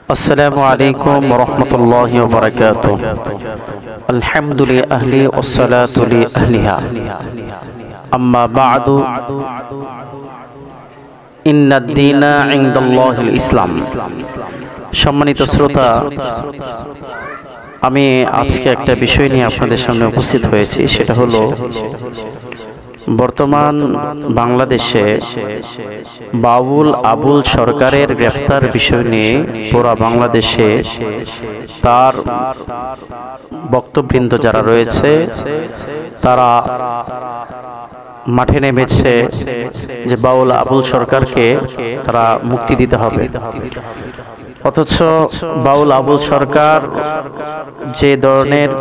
السلام عليكم ورحمة الله وبركاته. الحمد لله والصلاة لأهلها. أما بعد إن الدين عند الله الإسلام. সম্মানিত শ্রোতা, আমি আজকে একটা বিষয় নিয়ে আপনাদের সামনে উপস্থিত হয়েছি। সেটা হলো বর্তমান বাংলাদেশে বাউল আবুল সরকারের গ্রেফতার বিষয় নিয়ে পুরা বাংলাদেশে তার বক্তবৃন্দ যারা রয়েছে তারা মাঠে নেমেছে যে বাউল আবুল সরকারকে তারা মুক্তি দিতে হবে। অথচ বাউল আবুল সরকার যে ধরনের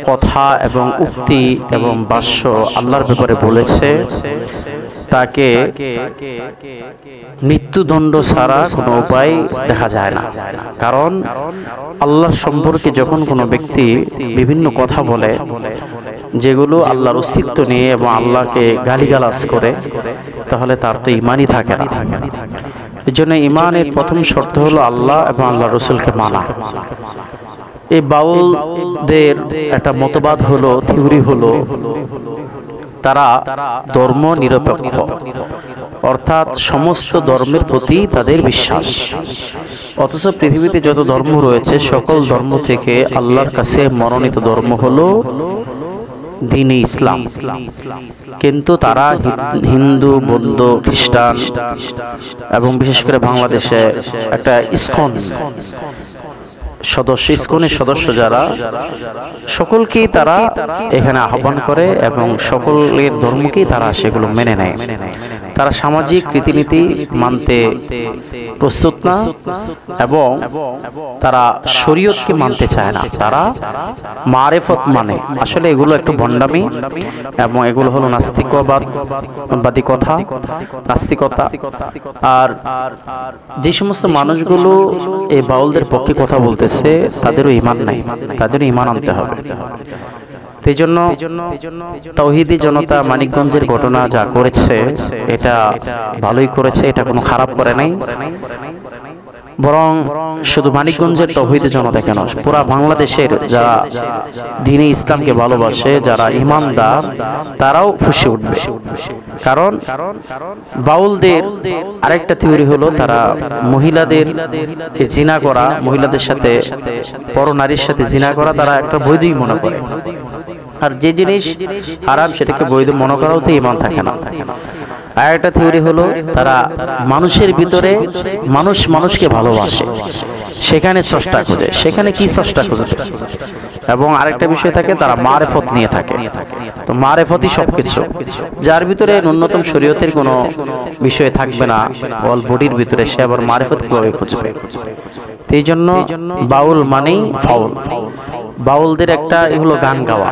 কথা এবং উক্তি এবং ভাষ্য আল্লাহর ব্যাপারে বলেছে, তাকে মৃত্যুদণ্ড ছাড়া কোনো উপায় দেখা যায় না। কারণ আল্লাহর সম্পর্কে যখন কোনো ব্যক্তি বিভিন্ন কথা বলে যেগুলো আল্লাহর অস্তিত্ব নিয়ে এবং আল্লাহকে গালিগালাজ করে, তাহলে তার তো ইমানই থাকে না। এই জন্য ইমানের প্রথম শর্ত হলো আল্লাহ এবং আল্লাহ রসুলকে মানা। এই বাউলদের একটা মতবাদ হলো, থিওরি হলো, তারা ধর্ম নিরপেক্ষ, অর্থাৎ সমস্ত ধর্মের প্রতি তাদের বিশ্বাস। অথচ পৃথিবীতে যত ধর্ম রয়েছে সকল ধর্ম থেকে আল্লাহর কাছে মনোনীত ধর্ম হলো দ্বীনে ইসলাম। কিন্তু তারা হিন্দু, বৌদ্ধ, খ্রিস্টান এবং বিশেষ করে বাংলাদেশে একটা ইসকনের সদস্য যারা, সকলকেই তারা এখানে আহ্বান করে এবং সকলের ধর্মকেই তারা সেগুলো মেনে নেয়। তারা সামাজিক রীতিনীতি মানতে প্রস্তুত না এবং তারা শরীয়তকে মানতে চায় না। তারা মারেফত মানে। আসলে এগুলো একটু ভণ্ডামি এবং এগুলো হলো নাস্তিকবাদী কথা, নাস্তিকতা। আর যে সমস্ত মানুষগুলো এই বাউলদের পক্ষে কথা বলতেছে তাদেরও ঈমান নাই, তাদেরও ঈমান আনতে হবে। এই জন্য তাওহীদি জনতা মানিকগঞ্জের ঘটনা যা করেছে এটা ভালোই করেছে, এটা কোনো খারাপ করে নাই। বরং শুধু মানিকগঞ্জের তাওহীদি জনতা কেন, পুরা বাংলাদেশের যারা দ্বীনে ইসলামকে ভালোবাসে, যারা ঈমানদার, তারাও ফুঁসে উঠবে। কারণ বাউলদের আরেকটা থিওরি হলো তারা মহিলাদের জিনা করা, মহিলাদের সাথে পরনারীর সাথে জিনা করা তারা একটা বৈধই মনে করে। আর যে জিনিস হারাম সেটাকে বৈধ মনে করাও তো ঈমান থাকে না। আর একটা থিওরি হলো তারা মানুষের ভিতরে মানুষকে ভালোবাসে, সেখানে স্রষ্টা খোঁজে, সেখানে কি স্রষ্টা খুঁজবে। এবং আরেকটা বিষয় থাকে তারা মারেফত নিয়ে থাকে। তো মারেফতই সবকিছু, যার ভিতরে ন্যূনতম শরীয়তের কোনো বিষয় থাকবে না অল বডির ভিতরে, সে আবার মারেফত কিভাবে খুঁজবে। এই জন্য বাউল মানেই ফাউল। বাউলদের একটা এগুলো গান গাওয়া,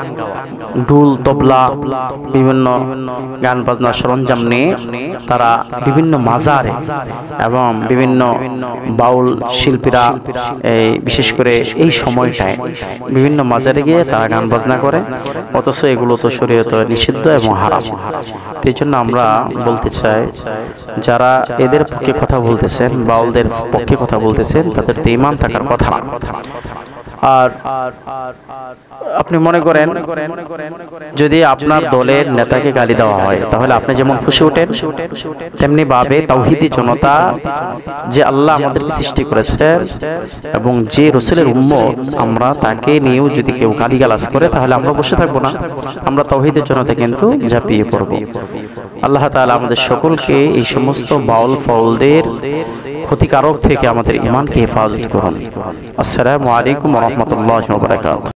ঢোল, তবলা, বিভিন্ন গান বাজনার সরঞ্জাম নিয়ে তারা বিভিন্ন মাজারে এবং বিভিন্ন বাউল শিল্পীরা এই বিশেষ করে এই সময়টায় বিভিন্ন মাজারে গিয়ে তারা গান বাজনা করে। অথচ এগুলো তো শরীয়তে নিষিদ্ধ এবং হারাম। এই জন্য আমরা বলতে চাই, যারা এদের পক্ষে কথা বলতেছেন, বাউলদের পক্ষে কথা বলতেছেন, তাদের তো ঈমান থাকার কথা না। আর আপনি মনে করেন যদি আপনার দলের নেতাকে গালি দেওয়া হয়, তাহলে আপনি যেমন খুশি ওঠেন, তেমনি ভাবে তাওহীদি জনতা যে আল্লাহ আমাদেরকে সৃষ্টি করেছে এবং যে রাসূলের উম্মত আমরা, তাকে নিয়েও যদি কেউ গালিগালাজ করে তাহলে আমরা বসে থাকবো না, আমরা তাওহীদি জনতা কিন্তু ঝাঁপিয়ে পড়বো। আল্লাহ তাআলা আমাদের সকলকে এই সমস্ত বাউল ফাউলদের ক্ষতিকারক থেকে আমাদের ঈমানকে হেফাজত করুন। আসসালামু আলাইকুম ওয়া রাহমাতুল্লাহি ওয়া বারাকাতুহু।